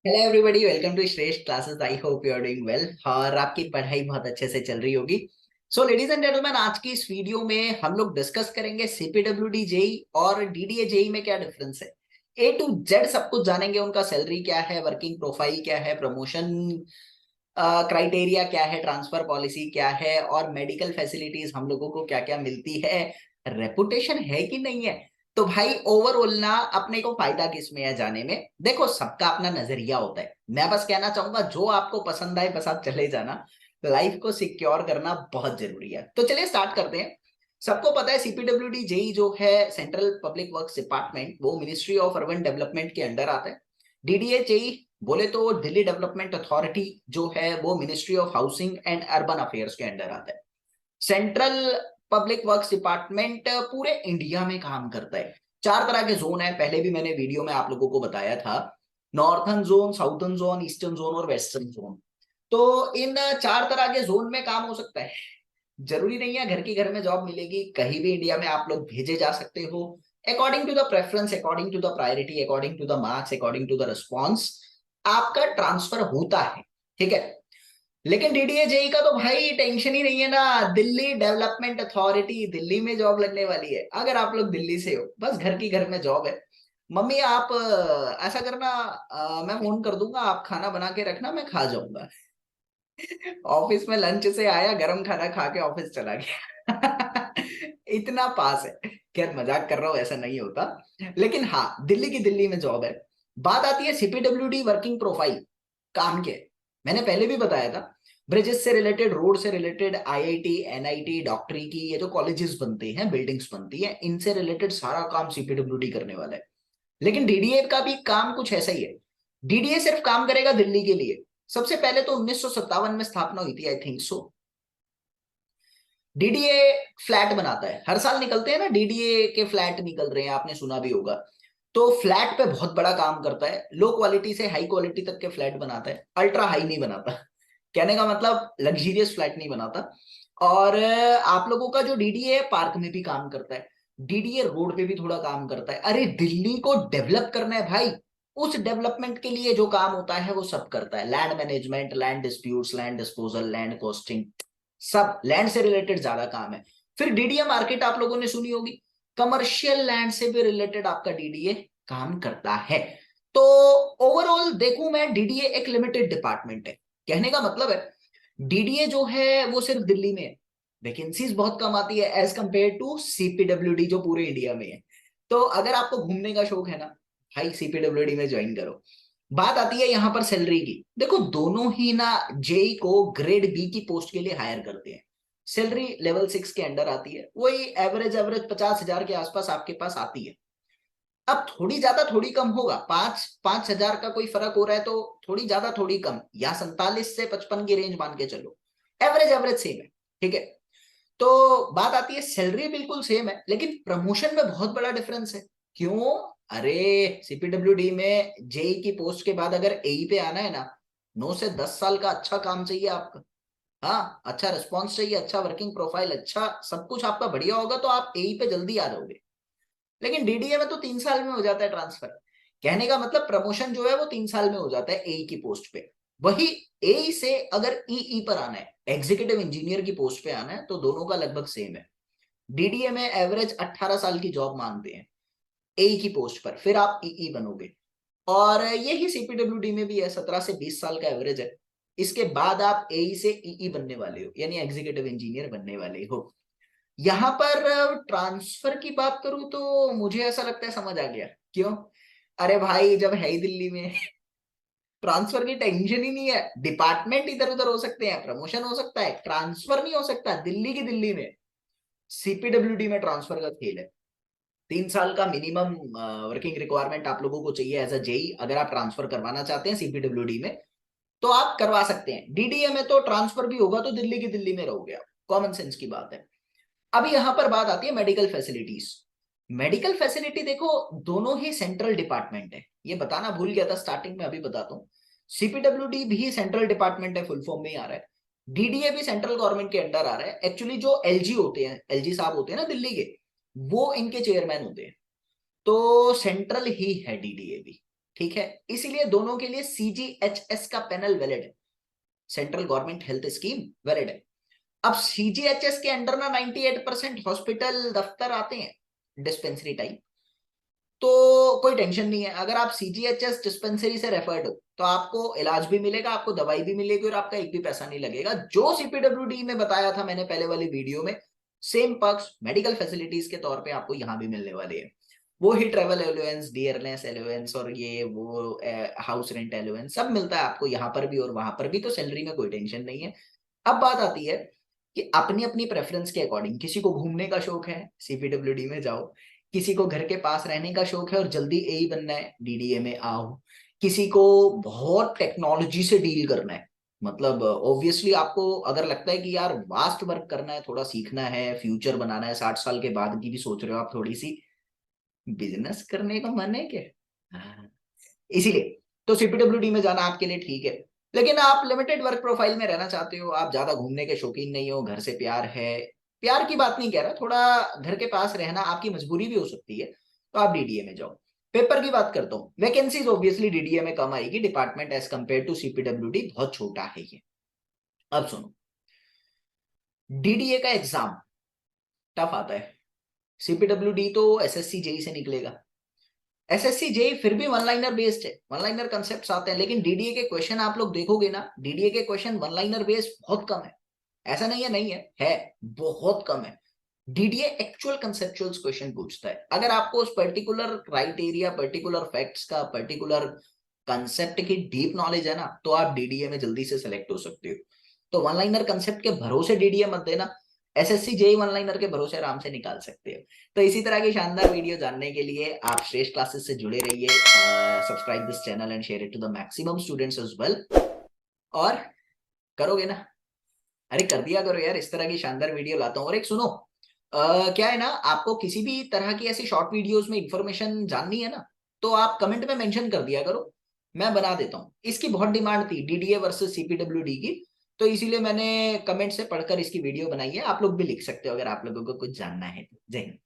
Hello everybody, welcome to Shreshth classes. I hope you are doing well और आपकी पढ़ाई बहुत अच्छे से चल रही होगी। सो लेडीज एंड जेंटलमैन, आज की इस वीडियो में हम लोग डिस्कस करेंगे सीपीडब्ल्यूडी जेई और डीडीए जेई में क्या डिफरेंस है। ए टू जेड सब कुछ जानेंगे। उनका सैलरी क्या है, वर्किंग प्रोफाइल क्या है, प्रमोशन क्राइटेरिया क्या है, ट्रांसफर पॉलिसी क्या है और मेडिकल फैसिलिटीज हम लोगों को क्या क्या मिलती है, रेपुटेशन है कि नहीं है। तो भाई ओवरऑल ना अपने को फायदा किस में है जाने में। देखो, सबका अपना नजरिया होता है। मैं बस कहना चाहूंगा जो आपको पसंद आए बस आप चले जाना। लाइफ को सिक्योर करना बहुत जरूरी है। तो चलिए स्टार्ट करते हैं। सबको पता है सीपीडब्ल्यूडी जेई जो है सेंट्रल पब्लिक वर्क्स डिपार्टमेंट, वो मिनिस्ट्री ऑफ अर्बन डेवलपमेंट के अंडर आता है। डीडीए जेई बोले तो दिल्ली डेवलपमेंट अथॉरिटी जो है वो ministry of housing and urban affairs के अंडर आता है। सेंट्रल पब्लिक वर्क्स डिपार्टमेंट पूरे इंडिया में काम करता है। चार तरह के जोन है, पहले भी मैंने वीडियो में आप लोगों को बताया था। Northern zone, southern zone, eastern zone और वेस्टर्न जोन। तो इन चार तरह के जोन में काम हो सकता है। जरूरी नहीं है घर की घर में जॉब मिलेगी, कहीं भी इंडिया में आप लोग भेजे जा सकते हो। According to the preference, according to the priority, according to the marks, according to the response आपका ट्रांसफर होता है। ठीक है। लेकिन डीडीए जेई का तो भाई टेंशन ही नहीं है ना। दिल्ली डेवलपमेंट अथॉरिटी, दिल्ली में जॉब लगने वाली है। अगर आप लोग दिल्ली से हो, बस घर की घर में जॉब है। मम्मी आप ऐसा करना, मैं फोन कर दूंगा, आप खाना बना के रखना, मैं खा जाऊंगा। ऑफिस में लंच से आया, गरम खाना खा के ऑफिस चला गया। इतना पास है। खैर मजाक कर रहा हूं, ऐसा नहीं होता। लेकिन हाँ, दिल्ली की दिल्ली में जॉब है। बात आती है सीपीडब्ल्यूडी वर्किंग प्रोफाइल काम के। मैंने पहले भी बताया था, ब्रिजेस से रिलेटेड, रोड से रिलेटेड, आईआईटी, एनआईटी, डॉक्टरी की ये जो कॉलेजेस बनते हैं, बिल्डिंग्स बनती है, इनसे रिलेटेड सारा काम सीपीडब्ल्यूडी करने वाला है। लेकिन डीडीए का भी काम कुछ ऐसा ही है। डीडीए सिर्फ काम करेगा दिल्ली के लिए। सबसे पहले तो 1957 में स्थापना हुई थी, I think so. DDA flat बनाता है, हर साल निकलते हैं ना डीडीए के फ्लैट निकल रहे हैं, आपने सुना भी होगा। तो फ्लैट पे बहुत बड़ा काम करता है। लो क्वालिटी से हाई क्वालिटी तक के फ्लैट बनाता है, अल्ट्रा हाई नहीं बनाता। कहने का मतलब लग्जरियस फ्लैट नहीं बनाता। और आप लोगों का जो डीडीए है पार्क में भी काम करता है। डीडीए रोड पे भी थोड़ा काम करता है। अरे दिल्ली को डेवलप करना है भाई, उस डेवलपमेंट के लिए जो काम होता है वो सब करता है। Land management, land disputes, land disposal, land costing, सब लैंड से रिलेटेड ज्यादा काम है। फिर डीडीए मार्केट आप लोगों ने सुनी होगी, कमर्शियल लैंड से भी रिलेटेड आपका डीडीए काम करता है। तो ओवरऑल देखूं मैं, डीडीए एक लिमिटेड डिपार्टमेंट है। कहने का मतलब है डीडीए जो है वो सिर्फ दिल्ली में है, वैकेंसीज बहुत कम आती है एज कंपेयर टू सीपीडब्ल्यूडी जो पूरे इंडिया में है। तो अगर आपको घूमने का शौक है ना भाई, सीपीडब्ल्यूडी में ज्वाइन करो। बात आती है यहां पर सैलरी की। देखो दोनों ही ना जेई को ग्रेड बी की पोस्ट के लिए हायर करते हैं। सैलरी लेवल 6 के अंडर आती है, वही एवरेज एवरेज 50,000 के आसपास आपके पास आती है। अब थोड़ी ज्यादा थोड़ी कम होगा, 5-5 हजार का कोई फर्क हो रहा है तो थोड़ी ज्यादा थोड़ी कम, या 47 से 55 की रेंज मान के चलो। एवरेज एवरेज सेम है। ठीक है। तो बात आती है सैलरी बिल्कुल सेम है, लेकिन प्रमोशन में बहुत बड़ा डिफरेंस है। क्यों? अरे सीपीडब्ल्यूडी में जेई की पोस्ट के बाद अगर एई पे आना है ना, 9 से 10 साल का अच्छा काम चाहिए आपका। हाँ, अच्छा रिस्पॉन्स चाहिए, अच्छा वर्किंग प्रोफाइल, अच्छा सब कुछ आपका बढ़िया होगा तो आप एई पे जल्दी आ जाओगे। लेकिन डीडीए में तो 3 साल में हो जाता है ट्रांसफर। कहने का मतलब प्रमोशन जो है वो 3 साल में हो जाता है एई की पोस्ट पे। वही एई से अगर ईई पर आना है, एग्जीक्यूटिव इंजीनियर की पोस्ट पे आना है, तो दोनों का लगभग सेम है। डीडीए में एवरेज 18 साल की जॉब मांगते हैं एई की पोस्ट पर, फिर आप ईई बनोगे। और यही सीपीडब्ल्यूडी में भी है, 17 से 20 साल का एवरेज है। इसके बाद आप एई से ईई बनने वाले हो, यानी एग्जीक्यूटिव इंजीनियर बनने वाले हो। यहां पर ट्रांसफर की बात करूं तो मुझे ऐसा लगता है समझ आ गया क्यों। अरे भाई जब है ही दिल्ली में, ट्रांसफर की टेंशन ही नहीं है। डिपार्टमेंट इधर उधर हो सकते हैं, प्रमोशन हो सकता है, ट्रांसफर नहीं हो सकता। दिल्ली की दिल्ली में सीपीडब्ल्यूडी में ट्रांसफर का खेल है। 3 साल का मिनिमम वर्किंग रिक्वायरमेंट आप लोगों को चाहिए एज अ जेई, अगर आप ट्रांसफर करवाना चाहते हैं सीपीडब्ल्यूडी में तो आप करवा सकते हैं। डीडीए में तो ट्रांसफर भी होगा तो दिल्ली की दिल्ली में रहोगे आप, कॉमन सेंस की बात है। अब यहां पर बात आती है मेडिकल फैसिलिटीज। मेडिकल फैसिलिटी देखो, दोनों ही सेंट्रल डिपार्टमेंट है। ये बताना भूल गया था स्टार्टिंग में, अभी बताता हूँ। सीपीडब्ल्यूडी भी सेंट्रल डिपार्टमेंट है, फुल फॉर्म में ही आ रहा है। डीडीए भी सेंट्रल गवर्नमेंट के अंडर आ रहा है। एक्चुअली जो एलजी होते हैं, एलजी साहब होते हैं ना दिल्ली के, वो इनके चेयरमैन होते हैं। तो सेंट्रल ही है डीडीए भी। ठीक है, इसीलिए दोनों के लिए CGHS का पैनल वैलिड है, central government health scheme valid है। अब CGHS के अंडर ना 98% हॉस्पिटल दफ्तर आते हैं डिस्पेंसरी टाइप, तो कोई टेंशन नहीं है। अगर आप CGHS डिस्पेंसरी से रेफर्ड हो तो आपको इलाज भी मिलेगा, आपको दवाई भी मिलेगी और आपका एक भी पैसा नहीं लगेगा। जो CPWD में बताया था मैंने पहले वाली वीडियो में, सेम पक्ष मेडिकल फैसिलिटीज के तौर पे आपको यहाँ भी मिलने वाले हैं। वो ही ट्रेवल एलोवेंस, डियरनेस एलोवेंस और ये वो हाउस रेंट एलोवेंस सब मिलता है आपको यहाँ पर भी और वहां पर भी, तो सैलरी में कोई टेंशन नहीं है। अब बात आती है कि अपनी अपनी प्रेफरेंस के अकॉर्डिंग, किसी को घूमने का शौक है CPWD में जाओ, किसी को घर के पास रहने का शौक है और जल्दी AE बनना है, DDA में आओ, किसी को बहुत टेक्नोलॉजी से डील करना है, मतलब ऑब्वियसली आपको अगर लगता है कि यार वास्ट वर्क करना है, थोड़ा सीखना है, फ्यूचर बनाना है, 60 साल के बाद की भी सोच रहे हो आप, थोड़ी सी बिजनेस करने का मन है क्या, हाँ, इसीलिए तो CPWD में जाना आपके लिए ठीक है। लेकिन आप लिमिटेड वर्क प्रोफाइल में रहना चाहते हो, आप ज्यादा घूमने के शौकीन नहीं हो, घर से प्यार है, प्यार की बात नहीं कह रहा, थोड़ा घर के पास रहना आपकी मजबूरी भी हो सकती है, तो आप DDA में जाओ। पेपर की बात करता हूँ, वैकेंसीज ऑब्वियसली DDA में कम आएगी, department as compare to CPWD बहुत छोटा है ये। अब सुनो, DDA का एग्जाम टफ आता है, CPWD तो SSC JEE से निकलेगा, SSC JEE फिर भी वन लाइनर बेस्ड है, वन लाइनर कंसेप्ट आते हैं, लेकिन DDA के क्वेश्चन आप लोग देखोगे ना, DDA के क्वेश्चन वन लाइनर बेस्ड बहुत कम है। ऐसा नहीं है, नहीं है बहुत कम है। DDA एक्चुअल कंसेप्चुअल क्वेश्चन पूछता है। अगर आपको उस पर्टिकुलर क्राइटेरिया, पर्टिकुलर फैक्ट्स का, पर्टिकुलर कंसेप्ट की डीप नॉलेज है ना, तो आप DDA में जल्दी से सेलेक्ट हो सकते हो। तो वन लाइनर कंसेप्ट के भरोसे DDA मत देना, SSC JEE वन लाइनर के भरोसे आराम से निकाल सकते हो। तो इसी तरह की शानदार वीडियो जानने के लिए आप श्रेष्ठ क्लासेस से जुड़े रहिए, subscribe this channel and share it to the maximum students as well. और करोगे ना, अरे कर दिया करो यार, इस तरह की शानदार वीडियो लाता हूँ। और एक सुनो, क्या है ना, आपको किसी भी तरह की ऐसी शॉर्ट वीडियोस में इंफॉर्मेशन जाननी है ना, तो आप कमेंट में मेंशन कर दिया करो, मैं बना देता हूँ। इसकी बहुत डिमांड थी DDA वर्सेस CPWD की, तो इसीलिए मैंने कमेंट से पढ़कर इसकी वीडियो बनाई है। आप लोग भी लिख सकते हो अगर आप लोगों को कुछ जानना है तो। जय हिंद।